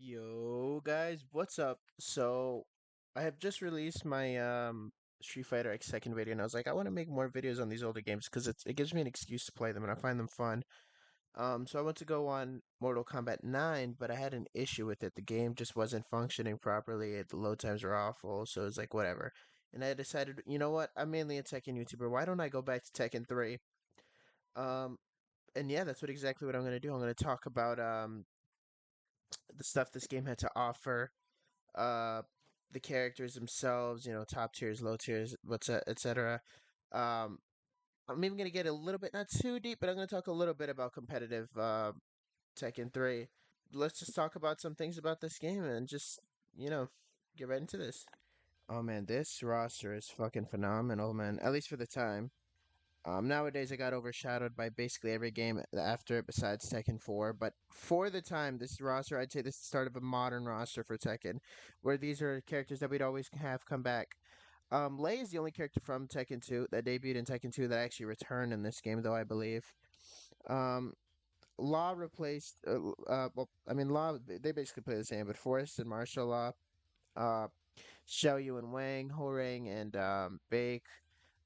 Yo guys, what's up? So I have just released my Street Fighter X second video and I was like I want to make more videos on these older games because it gives me an excuse to play them and I find them fun. So I went to go on Mortal Kombat 9, but I had an issue with it. The game just wasn't functioning properly. The load times were awful, so it's like whatever. And I decided, you know what? I'm mainly a Tekken YouTuber. Why don't I go back to Tekken 3? Um and yeah, that's exactly what I'm going to do. I'm going to talk about the stuff this game had to offer, uh the characters themselves, top tiers, low tiers, etc. Um I'm even gonna get a little bit not too deep, but I'm gonna talk a little bit about competitive Tekken 3. Let's just talk about some things about this game and just, you know, get right into this. Oh man, this roster is fucking phenomenal, man. At least for the time. Nowadays, it got overshadowed by basically every game after it besides Tekken 4. But for the time, this roster, I'd say this is the start of a modern roster for Tekken, where these are characters that we'd always have come back. Lei is the only character from Tekken 2 that debuted in Tekken 2 that actually returned in this game, though, I believe. Um, Law replaced, well, I mean, Law, they basically play the same, but Forrest and Martial Law, uh, Xiao Yu and Wang, Horeng and Bake,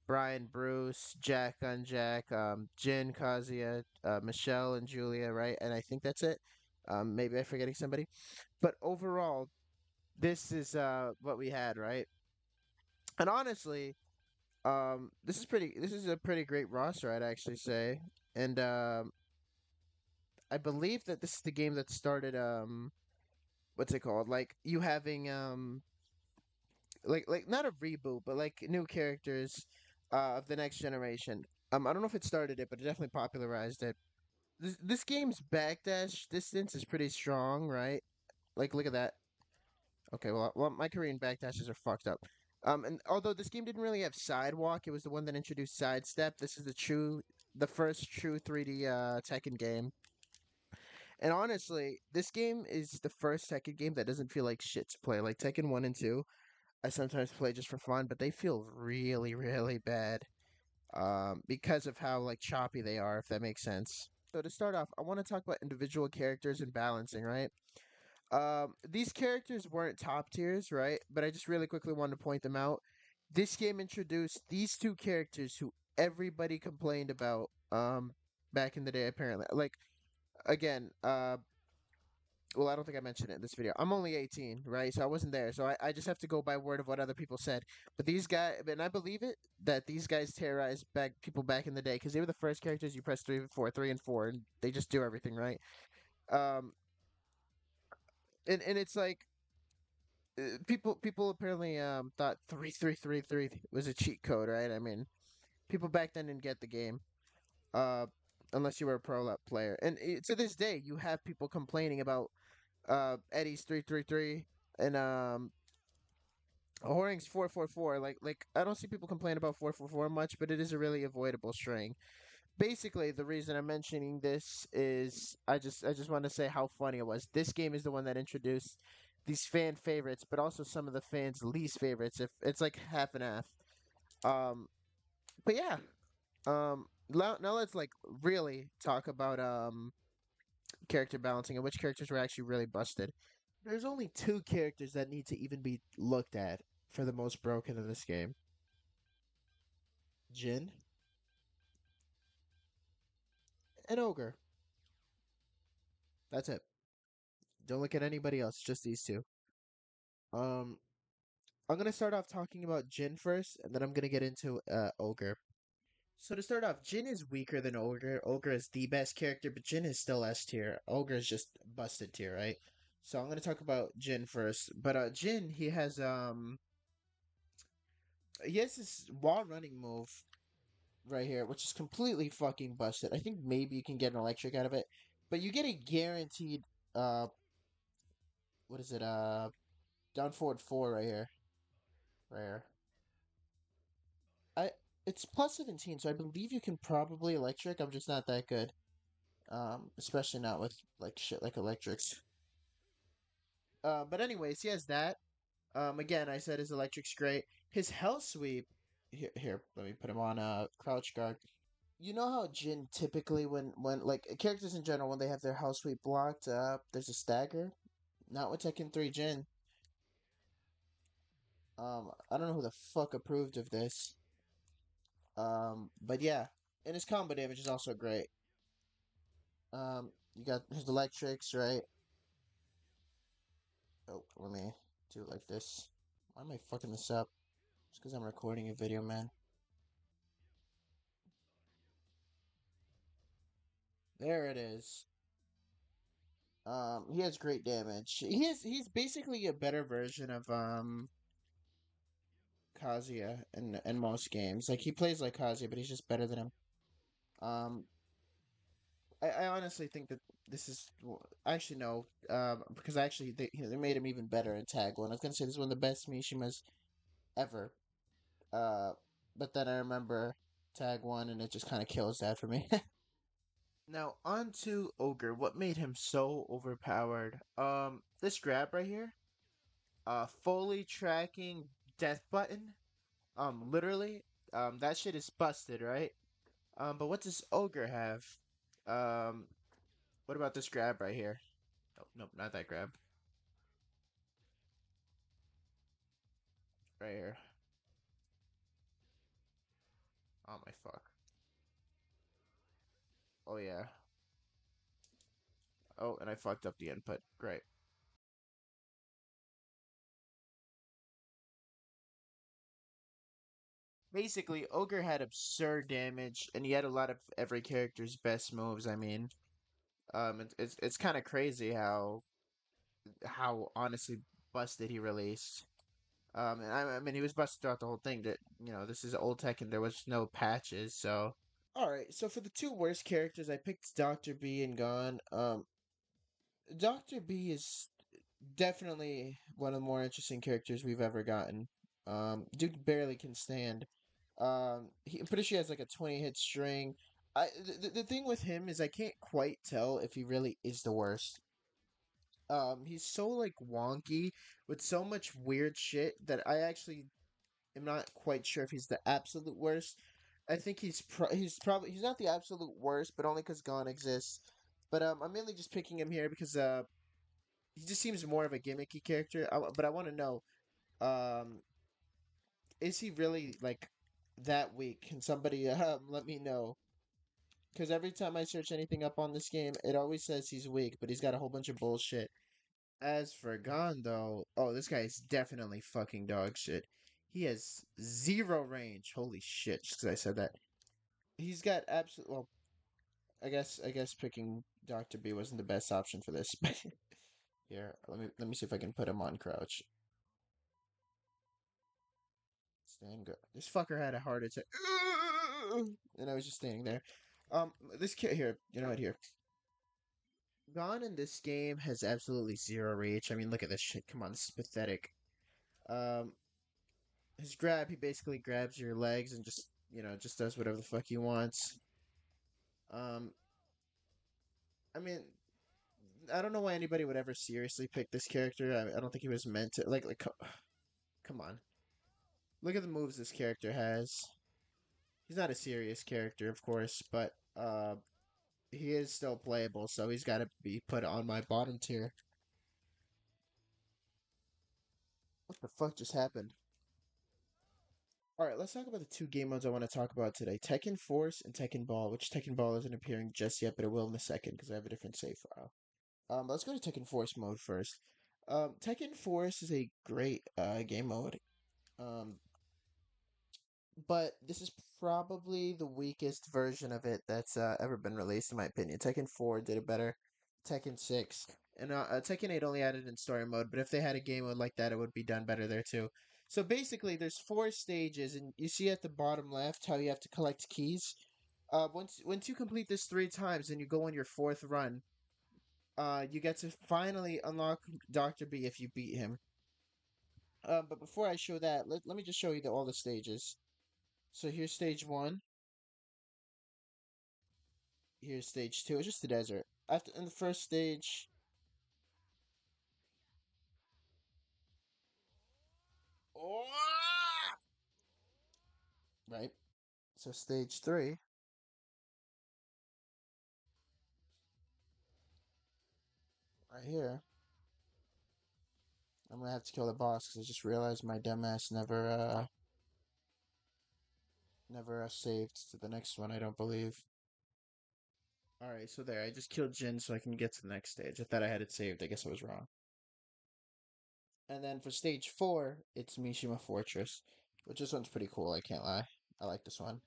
Brian, Bruce, Jack on Jack, Jin, Kazuya, Michelle, and Julia, right? And I think that's it. Maybe I'm forgetting somebody. But overall, this is what we had, right? And honestly, this is a pretty great roster, I'd actually say. And I believe that this is the game that started what's it called? Like you having like not a reboot, but like new characters of the next generation. I don't know if it started it, but it definitely popularized it. This game's backdash distance is pretty strong, right? Like, look at that. Okay, well, my Korean backdashes are fucked up. And although this game didn't really have sidewalk, it was the one that introduced sidestep. This is the first true 3D Tekken game. And honestly, this game is the first Tekken game that doesn't feel like shit to play. Like Tekken 1 and 2, I sometimes play just for fun, but they feel really, really bad. Because of how like choppy they are, if that makes sense. So to start off, I want to talk about individual characters and balancing, right? These characters weren't top tiers, right? But I just really quickly wanted to point them out. This game introduced these two characters who everybody complained about back in the day apparently. Like again, well, I don't think I mentioned it in this video. I'm only 18, right? So I wasn't there. So I just have to go by word of what other people said. But these guys, and I believe it, that these guys terrorized people back in the day because they were the first characters you press 3 and 4, and they just do everything, right? Um, and it's like people apparently thought 3333 was a cheat code, right? I mean, people back then didn't get the game, uh, unless you were a player. And to this day, you have people complaining about Eddie's 333 and Horning's 444. Like I don't see people complain about 444 much, but it is a really avoidable string. Basically, the reason I'm mentioning this is I just want to say how funny it was. This game is the one that introduced these fan favorites, but also some of the fans' least favorites. If it's like half and half. Um, but yeah. Now let's like really talk about character balancing and which characters were actually really busted. There's only two characters that need to even be looked at for the most broken in this game. Jin and Ogre. That's it. Don't look at anybody else, just these two. Um, I'm gonna start off talking about Jin first, and then I'm gonna get into Ogre. So to start off, Jin is weaker than Ogre. Ogre is the best character, but Jin is still S tier. Ogre is just busted tier, right? So I'm gonna talk about Jin first. But Jin, he has this wall running move right here, which is completely fucking busted. I think maybe you can get an electric out of it, but you get a guaranteed uh what is it down forward 4 right here, right here. I It's plus 17, so I believe you can probably electric. I'm just not that good, especially not with like shit like electrics. But anyways, he has that. Again, I said his electric's great. His hell sweep. Here, let me put him on crouch guard. You know how Jin typically when like characters in general when they have their hell sweep blocked, there's a stagger. Not with Tekken 3 Jin. I don't know who the fuck approved of this. But yeah, and his combo damage is also great. You got his electrics, right? Oh, let me do it like this. Why am I fucking this up? It's because I'm recording a video, man. There it is. He has great damage. He's basically a better version of Kazuya in most games. Like he plays like Kazuya, but he's just better than him. Um, I honestly think that this is actually no, because actually they made him even better in Tag One. I was gonna say this is one of the best Mishimas ever. Uh, but then I remember Tag One, and it just kind of kills that for me. Now on to Ogre. What made him so overpowered? This grab right here. Fully tracking death button. Literally. That shit is busted, right? But what does Ogre have? Um, what about this grab right here? Nope, nope, not that grab. Right here. Oh my fuck. Oh yeah. Oh, and I fucked up the input. Great. Basically, Ogre had absurd damage, and he had a lot of every character's best moves. I mean, it's kind of crazy how honestly busted he released. And I mean, he was busted throughout the whole thing. That this is old Tekken. There was no patches, so. All right, so for the two worst characters, I picked Doctor B and Gon. Doctor B is definitely one of the more interesting characters we've ever gotten. Dude barely can stand. I'm pretty sure he has like a 20 hit string. The thing with him is I can't quite tell if he really is the worst. He's so like wonky with so much weird shit that I actually am not quite sure if he's the absolute worst. I think he's probably he's not the absolute worst, but only because Gon exists. But I'm mainly just picking him here because he just seems more of a gimmicky character. But I want to know, um, is he really like that weak? Can somebody let me know? Because every time I search anything up on this game, it always says he's weak, but he's got a whole bunch of bullshit. As for Gon, though, oh, this guy is definitely fucking dog shit. He has zero range. Holy shit! Just because I said that, he's got absolute. Well, I guess picking Doctor B wasn't the best option for this. Here, let me see if I can put him on crouch. Stand good. This fucker had a heart attack, and I was just standing there. This kid here, you know what? Here, Gon in this game has absolutely zero reach. I mean, look at this shit. Come on, this is pathetic. Um, his grab, he basically grabs your legs and just does whatever the fuck he wants. Um, I mean, I don't know why anybody would ever seriously pick this character. I don't think he was meant to. Like, come on. Look at the moves this character has. He's not a serious character, of course, but he is still playable, so he's got to be put on my bottom tier. What the fuck just happened? All right, let's talk about the two game modes I want to talk about today: Tekken Force and Tekken Ball. Which Tekken Ball isn't appearing just yet, but it will in a second because I have a different save file. Let's go to Tekken Force mode first. Tekken Force is a great game mode. Um, but this is probably the weakest version of it that's ever been released, in my opinion. Tekken 4 did it better. Tekken 6. And Tekken 8 only added in story mode, but if they had a game mode like that, it would be done better there too. So basically, there's four stages, and you see at the bottom left how you have to collect keys. Once you complete this three times and you go on your fourth run, you get to finally unlock Dr. B if you beat him. But before I show that, let me just show you all the stages. So here's stage one. Here's stage two. It's just the desert. After in the first stage, right? So stage three, right here. I'm gonna have to kill the boss because I just realized my dumbass never saved to the next one. I don't believe. All right, so there. I just killed Jin so I can get to the next stage. I thought I had it saved. I guess I was wrong. And then for stage 4, it's Mishima Fortress, which this one's pretty cool. I can't lie. I like this one.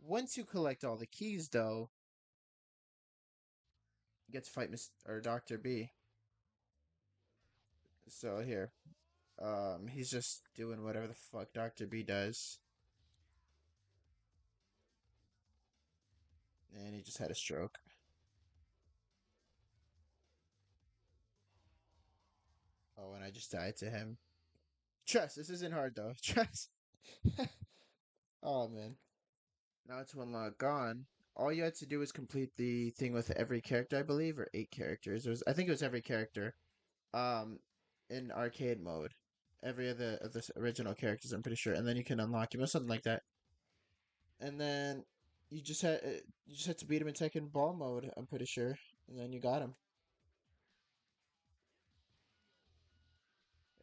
Once you collect all the keys, though, you get to fight Miss or Doctor B. So here, he's just doing whatever the fuck Doctor B does, and he just had a stroke. Oh, and I just died to him. Trust, this isn't hard though. Trust. Oh man. Now to unlock Gone, all you had to do was complete the thing with every character, I believe, or 8 characters. I think it was every character. Um, in arcade mode, every of the original characters, I'm pretty sure, and then you can unlock him or something like that. And then you just had to beat him in Tekken Ball mode, I'm pretty sure, and then you got him.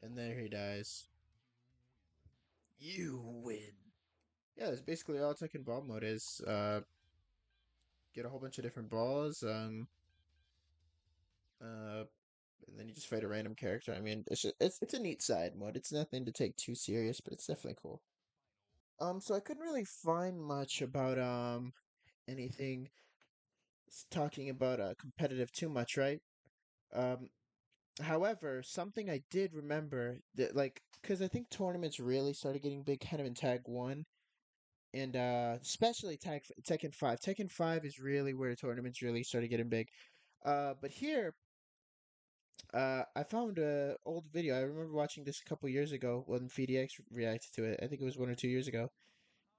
And there he dies. You win. Yeah, that's basically all Tekken Ball mode is. Get a whole bunch of different balls. Uh, and then you just fight a random character. I mean, it's a neat side mode. It's nothing to take too serious, but it's definitely cool. So I couldn't really find much about anything talking about competitive too much, right? Um, however, something I did remember that like because I think tournaments really started getting big kind of in Tag 1 and especially Tekken 5. Tekken 5 is really where tournaments really started getting big. But here I found a old video. I remember watching this a couple years ago when FDX reacted to it. I think it was 1 or 2 years ago.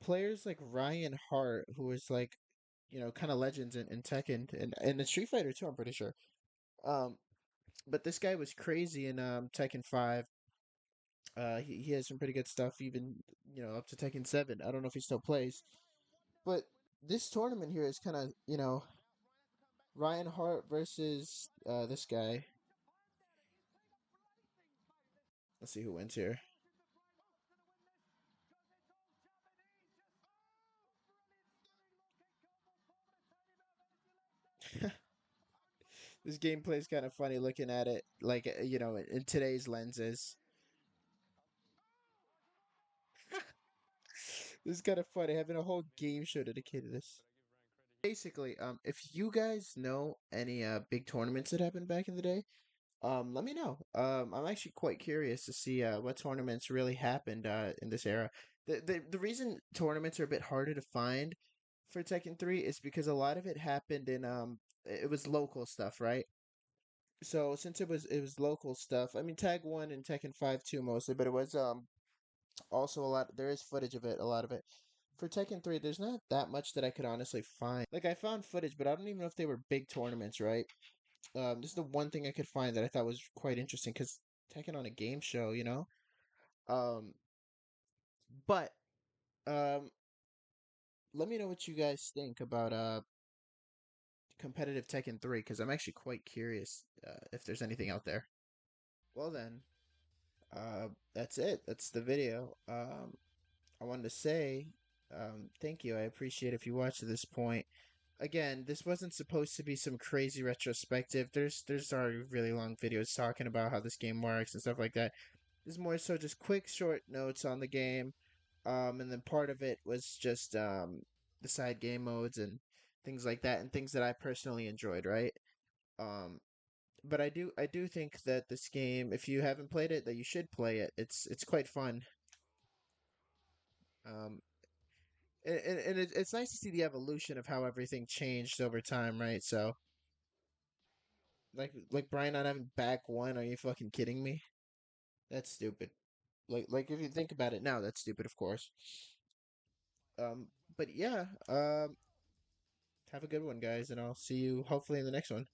Players like Ryan Hart, who was like, kind of legends in Tekken and in Street Fighter too. I'm pretty sure. Um, but this guy was crazy in Tekken 5. He has some pretty good stuff, even up to Tekken 7. I don't know if he still plays, but this tournament here is kind of Ryan Hart versus this guy. Let's see who wins here. This gameplay is kind of funny looking at it, like in today's lenses. This is kind of funny having a whole game show dedicated to this. Basically, if you guys know any big tournaments that happened back in the day, let me know. I'm actually quite curious to see what tournaments really happened in this era. The reason tournaments are a bit harder to find for Tekken 3 is because a lot of it happened in it was local stuff, right? So since it was local stuff, I mean Tag 1 and Tekken 5 too mostly, but it was also a lot there is footage of it, a lot of it. For Tekken 3, there's not that much that I could honestly find. Like I found footage, but I don't even know if they were big tournaments, right? This is the one thing I could find that I thought was quite interesting because Tekken on a game show, you know. Um, but um, let me know what you guys think about competitive Tekken 3 because I'm actually quite curious if there's anything out there. Well then, that's it. That's the video. I wanted to say thank you. I appreciate if you watched to this point. Again, this wasn't supposed to be some crazy retrospective. There's already really long videos talking about how this game works and stuff like that. This is more so just quick, short notes on the game, and then part of it was just the side game modes and things like that, and things that I personally enjoyed. Right. Um, but I do think that this game, if you haven't played it, that you should play it. It's quite fun. Um, and it's nice to see the evolution of how everything changed over time, right? So like Brian not having back one, are you fucking kidding me? That's stupid. Like if you think about it now, that's stupid, of course. But yeah, have a good one, guys, and I'll see you hopefully in the next one.